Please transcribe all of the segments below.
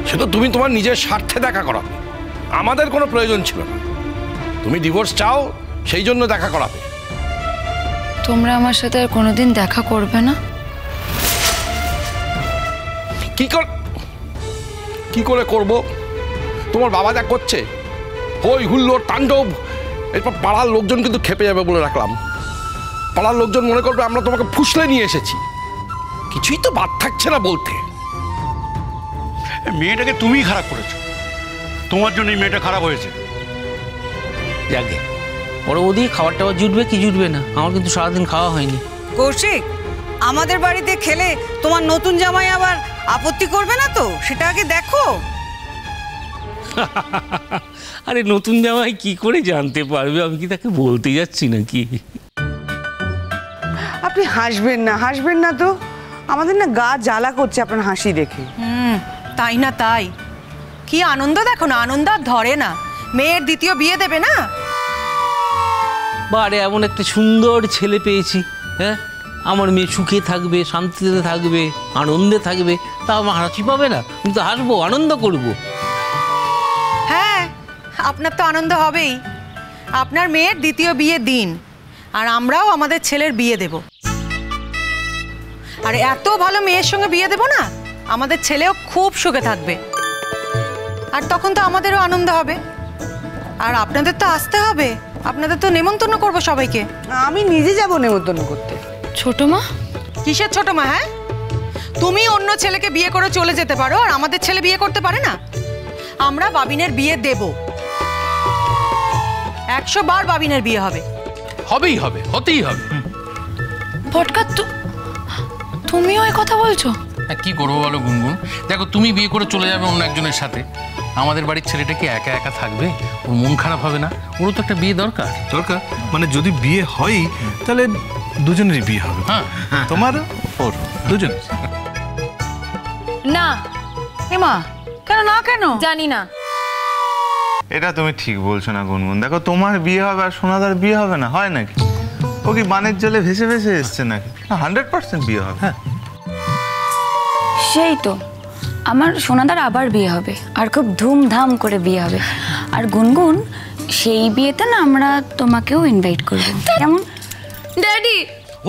সে তো তুমি তোমার নিজের স্বার্থে দেখা করাবে, আমাদের কোনো প্রয়োজন ছিল না। তুমি ডিভোর্স চাও সেই জন্য দেখা করাবে। তোমরা আমার সাথে আর কোনোদিন দেখা করবে না? কি করে করব? তোমার বাবা যা করছে, হই হুল্লোড় তাণ্ডব, এরপর পাড়ার লোকজন কিন্তু খেপে যাবে বলে রাখলাম। পাড়ার লোকজন মনে করবে আমরা তোমাকে ফুসলে নিয়ে এসেছি। কিছুই তো বাদ থাকছে না বলতে। মেয়েটাকে তুমিই খারাপ করেছো, তোমার জন্য এই মেয়েটা খারাপ হয়েছে। যাকে বড় বৌদি খাবার টাবার জুটবে কি জুটবে না, আমার কিন্তু সারাদিন খাওয়া হয়নি। কৌশিক, আমাদের বাড়িতে খেলে তোমার নতুন জামাই আবার আপত্তি করবে না তো? সেটা আগে দেখো। আরে নতুন জামাই কি করে জানতে পারবে? আমি কি তাকে বলতে যাচ্ছি নাকি? আপনি হাসবেন না তো, আমাদের না গা জ্বালা করছে আপনার হাসি দেখে। তাই না তাই, কি আনন্দ দেখো না, আনন্দ আর ধরে না। মেয়ের দ্বিতীয় বিয়ে দেবে না? বারে এমন একটা সুন্দর ছেলে পেয়েছি, হ্যাঁ আমার মেয়ে সুখে থাকবে, শান্তিতে থাকবে, আনন্দে থাকবে, তা আমার হাসি পাবে না? কিন্তু হাসবো, আনন্দ করব। হ্যাঁ, আপনার তো আনন্দ হবেই। আপনার মেয়ের দ্বিতীয় বিয়ে দিন, আর আমরাও আমাদের ছেলের বিয়ে দেব। আর এত ভালো মেয়ের সঙ্গে বিয়ে দেব না, আমাদের ছেলেও খুব সুখে থাকবে। আর তখন তো আমাদেরও আনন্দ হবে। আর আপনাদের তো আসতে হবে, আপনাদের তো নেমন্তন্ন করবো সবাইকে। আমি নিজে যাব নেমন্তন্ন করতে। ছোট মা? কিসের ছোট মা? হ্যাঁ, তুমি অন্য ছেলেকে বিয়ে করে চলে যেতে পারো, আর আমাদের ছেলে বিয়ে করতে পারে না? আমরা বাবিনের বিয়ে দেব, 100 বার বাবিনের বিয়ে হবে। হবেই হবে, হতেই হবে। ভটকা, তুমিও এই কথা বলছো? কি করবো বলো গুনগুন? দেখো, তুমি বিয়ে করে চলে যাবে অন্য একজনের সাথে, আমাদের বাড়ির ছেলেটা কি একা একা থাকবে? ওর মন খারাপ হবে না? ওরও তো একটা বিয়ে দরকার। মানে যদি বিয়ে হয় তাহলে দুজনেরই বিয়ে হবে। হ্যাঁ, তোমার ওর দুজন। না এমা, কেন না? কেন জানি না। এটা তুমি ঠিক বলছো না গুনগুন। দেখো, তোমার বিয়ে হবে আর সোনাদার বিয়ে হবে না, হয় নাকি? ও কি বানের জলে ভেসে ভেসে এসছে নাকি? 100% বিয়ে হবে। হ্যাঁ, সেই তো, আমার সোনাদার আবার বিয়ে হবে, আর খুব ধুমধাম করে বিয়ে হবে। আর গুনগুন, সেই বিয়েতে না আমরা তোমাকেও ইনভাইট করবো, কেমন? ড্যাডি,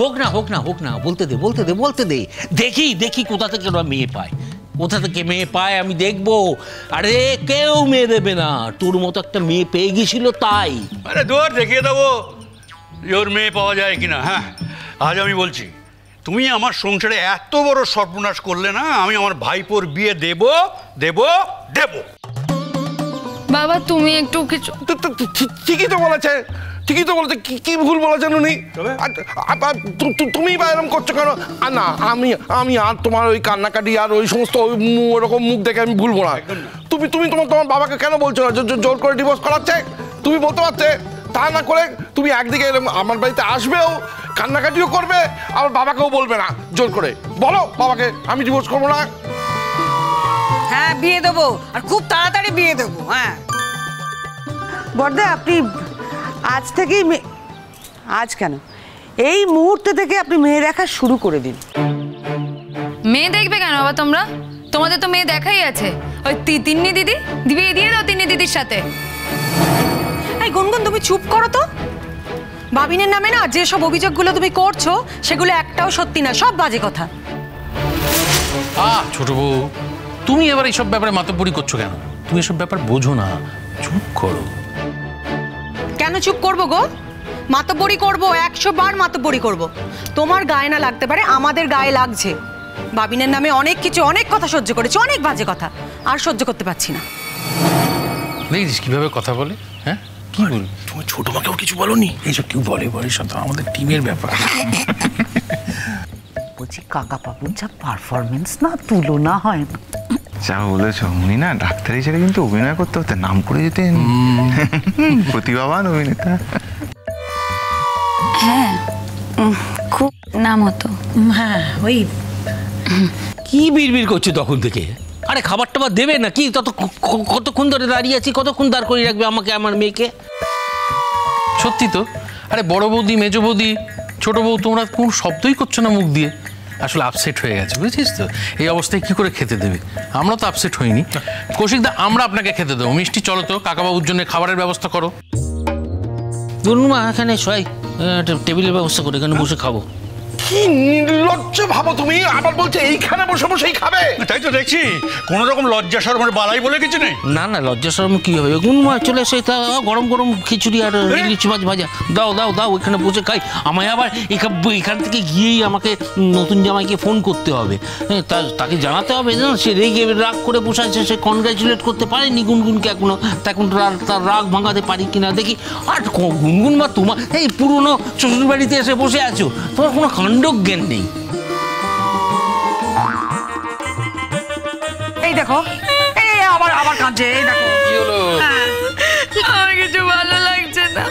হোক না হোক না হোক না, বলতে দে বলতে দে বলতে দে। দেখি দেখি কোথা থেকে ওরা মেয়ে পায়, কোথা থেকে মেয়ে পায় আমি দেখবো। আরে কেউ মেয়ে দেবে না, তোর মতো একটা মেয়ে পেয়ে গেছিল তাই। আরে দুয়ার দেখিয়ে দেবো ওর মেয়ে পাওয়া যায় কিনা। হ্যাঁ, আজ আমি বলছি, তুমি আমার সংসারে এত বড় সর্বনাশ করলে না, আমি আমার ভাইপোর বিয়ে দেব দেব দেব। বাবা তুমি একটু কিছু। ঠিকই তো বলেছে, ঠিকই তো বলেছে। কি ভুল বলেছে উনি? তুমি বা এরকম করছো কেন? না, আমি আর তোমার ওই কান্নাকাটি আর ওই সমস্ত ওরকম মুখ দেখে আমি ভুলবো না। তুমি তোমার বাবাকে কেন বলছো না জোর করে ডিভোর্স করাচ্ছে? তুমি বলতে পারছে, তা না করে তুমি একদিকে আমার বাড়িতে আসবেও, কান্নাকাটিও করবে, আমার বাবাকেও বলবে না জোর করে। বলো বাবাকে আমি ডিভোর্স করবো না। হ্যাঁ, বিয়ে দেবো, আর খুব তাড়াতাড়ি বিয়ে দেবো। হ্যাঁ বড়দা, আপনি আজ থেকেই আজ কেন, এই মুহূর্তে থেকে আপনি মেয়ে দেখা শুরু করে দিন। মেয়ে দেখবে কেন বাবা তোমরা? তোমাদের তো মেয়ে দেখাই আছে। ওই তিন্নি দিদি বিয়ে দিয়ে দাও তিন্নি দিদির সাথে। এই গুনগুন, তুমি চুপ করো তো। বাবিনের নামে না যেসব অভিযোগগুলো তুমি করছো, সেগুলো একটাও সত্যি না, সব বাজে কথা। ছোট বউ, তুমি এবার এইসব ব্যাপারে মাতব্বরি করছো কেন? তুমি এসব ব্যাপার বোঝো না, চুপ করো। কেন চুপ করবো গো? মাতব্বরি করবো, 100 বার মাতব্বরি করবো। তোমার গায়ে না লাগতে পারে, আমাদের গায়ে লাগছে। বাবিনের নামে অনেক কিছু, অনেক কথা সহ্য করেছি, অনেক বাজে কথা, আর সহ্য করতে পারছি না। দেখছিস কিভাবে কথা বলে? হ্যাঁ, কি বল? তুমি ছোট মাকেও কিছু বলোনি? এইসব কেউ বলে সব আমাদের টিমের ব্যাপার। বলছি কাকা বাবুর যা পারফরমেন্স না, তুলনা হয় না। যা বলেছ, উনি না ডাক্তারি ছেড়ে কিন্তু অভিনয় করতে হতে নাম করে যেতেন। প্রতিভাবান অভিনেতা। হ্যাঁ, খুব নাম হতো। হ্যাঁ, ওই কি বিড়বিড় করছো তখন থেকে? আরে খাবার টাবার দেবে নাকি? কতক্ষণ ধরে দাঁড়িয়ে আছি, কতক্ষণ দাঁড় করিয়ে রাখবে আমাকে, আমার মেয়েকে? সত্যি তো। আরে বড় বৌদি, মেজ বৌদি, ছোট বউ, তোমরা কোন শব্দই করছো না মুখ দিয়ে। আসলে আপসেট হয়ে গেছে, বুঝছিস তো? এই অবস্থায় কি করে খেতে দেবে? আমরা তো আপসেট হইনি। কৌশিকদা, আমরা আপনাকে খেতে দেবো। মিষ্টি, চলো তো কাকাবাবুর জন্য খাবারের ব্যবস্থা করো। গুনমা এখানে সবাই টেবিলের ব্যবস্থা করে এখানে বসে খাবো। কি নির্লজ্জ ভাবো তুমি, আবার বলছে এইখানে বসে বসেই খাবে। তাই তো দেখছি, কোনো রকম লজ্জা শরমের বালাই বলে কিছু নেই। না না, লজ্জা শরম কি হবে? গুনমা চলে এসে গরম গরম খিচুড়ি আর ইলিশ মাছ ভাজা দাও দাও দাও, এখানে বসে খাই। আমায় আবার এখান থেকে গিয়েই আমাকে নতুন জামাইকে ফোন করতে হবে, তাকে জানাতে হবে না সে রেগে রাগ করে বসে আছে, সে কনগ্রাচুলেট করতে পারেনি গুনগুনকে এখনো, এখন তার রাগ ভাঙাতে পারি কিনা দেখি। আর গুনগুন মা, তোমার এই পুরনো শ্বশুর বাড়িতে এসে বসে আছো, তোমার কোনো কাণ্ডজ্ঞান নেই। এই দেখো, এই আবার আবার কাঁদছে, এই দেখো কি হলো? আমার কিছু ভালো লাগছে না।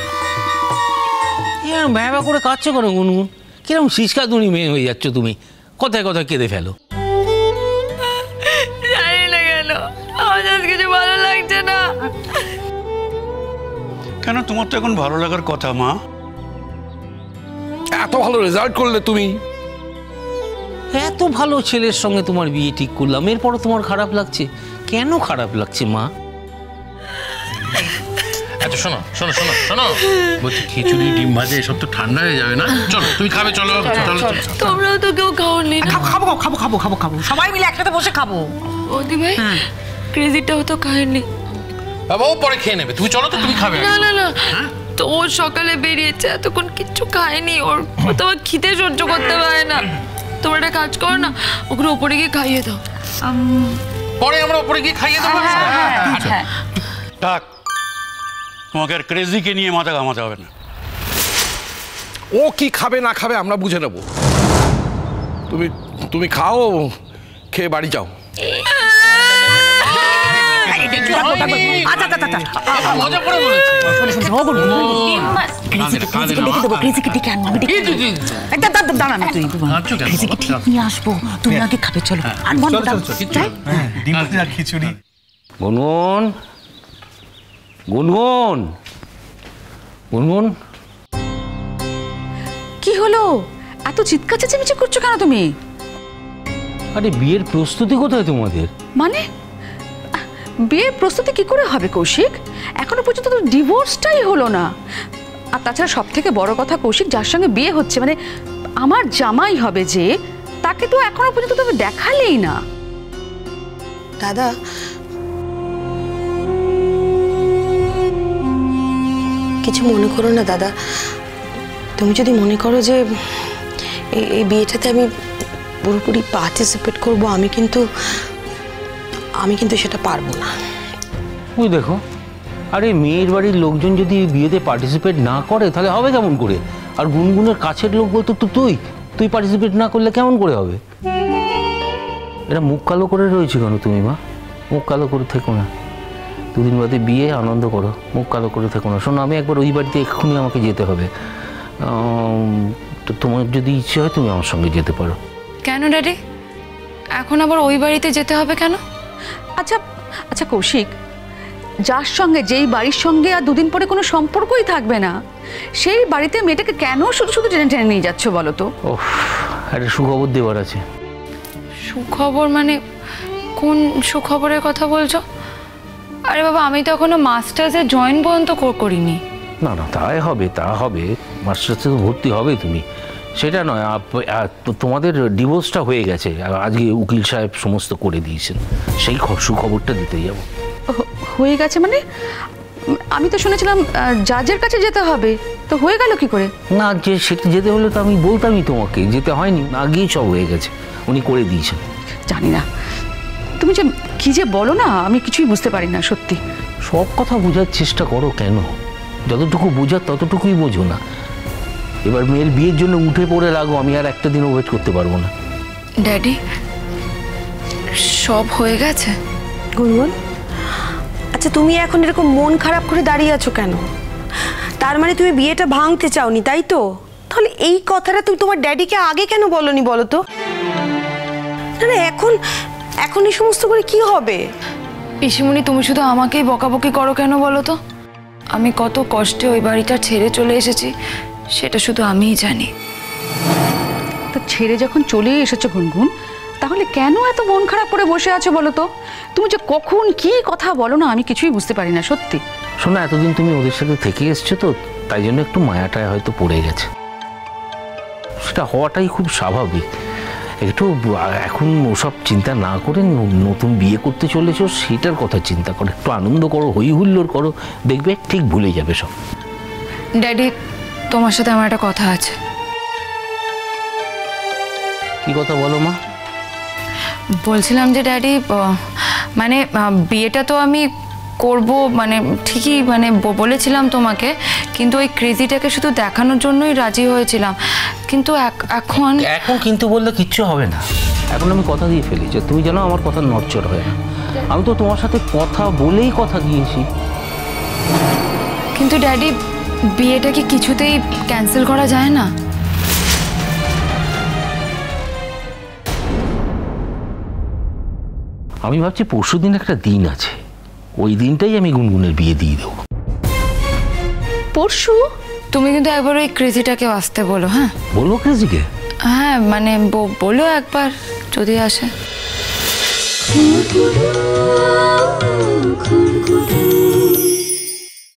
ভ্যাবা করে কাঁদছো কেন গুনগুন? কিরকম শিষ্কাতুনি মেয়ে হয়ে যাচ্ছ তুমি, কথায় কথায় কেঁদে ফেলো। জানি না কেন আমার আজ কিছু ভালো লাগছে না। কেন, তোমার তো এখন ভালো লাগার কথা মা। এত ভালো রেজাল্ট করলে তুমি, এত ভালো ছেলের সঙ্গে তোমার বিয়ে ঠিক করলাম, এরপরও তোমার খারাপ লাগছে? কেন খারাপ লাগছে মা? আচ্ছা শোনো শোনো শোনো শোনো, বলছি খিচুড়ি ডিম ভাজা এসব তো ঠান্ডা হয়ে যাবে না? চলো তুমি খাবে, চলো চলো। তোমরাও তো কেউ খাওনি না। খাবো খাবো খাবো খাবো খাবো, সবাই মিলে একসাথে বসে খাবো। ওদি ভাই, ক্রেজিটাও তো খায়নি। বাবাও পরে খেয়ে নেবে, তুমি চলো তো, তুমি খাবে। না না না, তো ও সকালে বেরিয়েছে, এতক্ষণ কিচ্ছু খায়নি, ওর তো খিদে সহ্য করতে পারে না। তোমরা একটা কাজ করো না, ওকে উপরে গিয়ে খাইয়ে দাও। পরে আমরা উপরে গিয়ে খাইয়ে দেবো। থাক, তোমাকে আর ক্রেজিকে নিয়ে মাথা ঘামাতে হবে না। ও কি খাবে না খাবে আমরা বুঝে নেব। তুমি তুমি খাও, খেয়ে বাড়ি যাও। মজা করে বলেছি। দাঁড়া না তুই, নিয়ে আসবো, তুমি আগে খাবে। চলো ডিম ভাজা খিচুড়ি। গুনগুন গুনগুন গুনগুন, কি হলো? এত চিৎকার চেঁচামেচি করছো কেন তুমি? আরে বিয়ের প্রস্তুতি কোথায় তোমাদের? মানে বিয়ের প্রস্তুতি কি করে হবে কৌশিক? এখনো পর্যন্ত তো ডিভোর্সটাই হলো না। আর তাছাড়া সব থেকে বড় কথা কৌশিক, যার সঙ্গে বিয়ে হচ্ছে মানে আমার জামাই হবে যে, তাকে তো এখনো পর্যন্ত তুমি দেখালেই না। দাদা, কিছু মনে করো না দাদা। তুমি যদি মনে করো যে এই বিয়েটাতে আমি পুরোপুরি পার্টিসিপেট করব, আমি কিন্তু সেটা পারবো না। ওই দেখো, আরে মেয়ের বাড়ির লোকজন যদি বিয়েতে পার্টিসিপেট না করে তাহলে হবে কেমন করে? আর গুনগুনের কাছের লোক বলতো তো তুই পার্টিসিপেট না করলে কেমন করে হবে? এটা মুখ কালো করে রয়েছে কেন তুমি মা? মুখ কালো করে থেকো না, দুদিন বাদে বিয়ে, আনন্দ করো, মুখ কালো করে থেকো না। শোনো, আমি একবার ওই বাড়িতে এক্ষুনি আমাকে যেতে হবে, তো তোমার যদি ইচ্ছে হয় তুমি আমার সঙ্গে যেতে পারো। কেন ড্যাডি, এখন আবার ওই বাড়িতে যেতে হবে কেন? আচ্ছা আচ্ছা কৌশিক, যার সঙ্গে, যেই বাড়ির সঙ্গে আর দুদিন পরে কোনো সম্পর্কই থাকবে না, সেই বাড়িতে মেয়েটাকে কেন শুধু শুধু টেনে টেনে নিয়ে যাচ্ছ বলো তো? ওহ, একটা সুখবর দেওয়ার আছে। সুখবর মানে কোন সুখবরের কথা বলছো? আরে বাবা, আমি তো এখনো মাস্টার্সে জয়েন পর্যন্ত করিনি। না না, তাই হবে, তা হবে, মাস্টার্সে তো ভর্তি হবে তুমি, সেটা নয়। তোমাদের ডিভোর্সটা হয়ে গেছে, আজকে উকিল সাহেব সমস্ত করে দিয়েছেন, সেই সুখবরটা দিতে যাবো। হয়ে গেছে মানে? আমি তো শুনেছিলাম জাজের কাছে যেতে হবে, তো হয়ে গেল কি করে? না, যে সেটা যেতে হলে তো আমি বলতামই তোমাকে, যেতে হয়নি, না গিয়ে সব হয়ে গেছে, উনি করে দিয়েছেন। জানি না, তুমি যে কি যে বলো না, আমি কিছুই বুঝতে পারি না সত্যি। সব কথা বোঝার চেষ্টা করো কেন? যতটুকু বোঝার ততটুকুই বোঝো না। এবার মেয়ের বিয়ের জন্য উঠে পড়ে লাগো, আমি আর একটা দিনও ওয়েট করতে পারবো না। ড্যাডি, সব হয়ে গেছে? গুনগুন, আচ্ছা তুমি এখন এরকম মন খারাপ করে দাঁড়িয়ে আছো কেন? তার মানে তুমি বিয়েটা ভাঙতে চাওনি, তাই তো? তাহলে এই কথাটা তুমি তোমার ড্যাডিকে আগে কেন বলনি বলো তো? না না, এখন এই সমস্ত করে কি হবে? পিসিমণি, তুমি শুধু আমাকেই বকাবকি করো কেন বলো তো? আমি কত কষ্টে ওই বাড়িটা ছেড়ে চলে এসেছি সেটা শুধু আমিই জানি। তো ছেড়ে যখন চলে এসেছো গুনগুন, তাহলে কেন এত মন খারাপ করে বসে আছো বলো তো? তুমি যে কখন কি কথা বলো না, আমি কিছুই বুঝতে পারি না সত্যি। শোনো, এতদিন তুমি ওদের সাথে থেকে এসছো তো, তাই জন্য একটু মায়াটায় হয়তো পড়ে গেছে। সেটা হওয়াটাই খুব স্বাভাবিক। একটু এখন ওসব চিন্তা না করে নতুন বিয়ে করতে চলেছো সেটার কথা চিন্তা করো, একটু আনন্দ করো, হই হুল্লোড় করো, দেখবে ঠিক ভুলে যাবে সব। ড্যাডি, তোমার সাথে আমার একটা কথা আছে। কি কথা বলো মা? বলছিলাম যে ড্যাডি, মানে বিয়েটা তো আমি করব, মানে ঠিকই মানে বলেছিলাম তোমাকে, কিন্তু ওই ক্রেজিটাকে শুধু দেখানোর জন্যই রাজি হয়েছিলাম। কিন্তু এখন কিন্তু বললে কিচ্ছু হবে না। এখন আমি কথা দিয়ে ফেলি যে তুমি জানো আমার কথা নড়চড় হয় না। আমি তো তোমার সাথে কথা বলেই কথা দিয়েছি। কিন্তু ড্যাডি, বিয়েটা কি কিছুতেই ক্যান্সেল করা যায় না? আমি ভাবছি পরশুদিন একটা দিন আছে, ওই দিনটাই আমি গুনগুনের বিয়ে দিয়ে দেবো। পরশু? তুমি কিন্তু একবার ওই ক্রেজিটাকে আসতে বলো। হ্যাঁ, বলবো ক্রেজিকে? হ্যাঁ, মানে বলো একবার যদি আসে।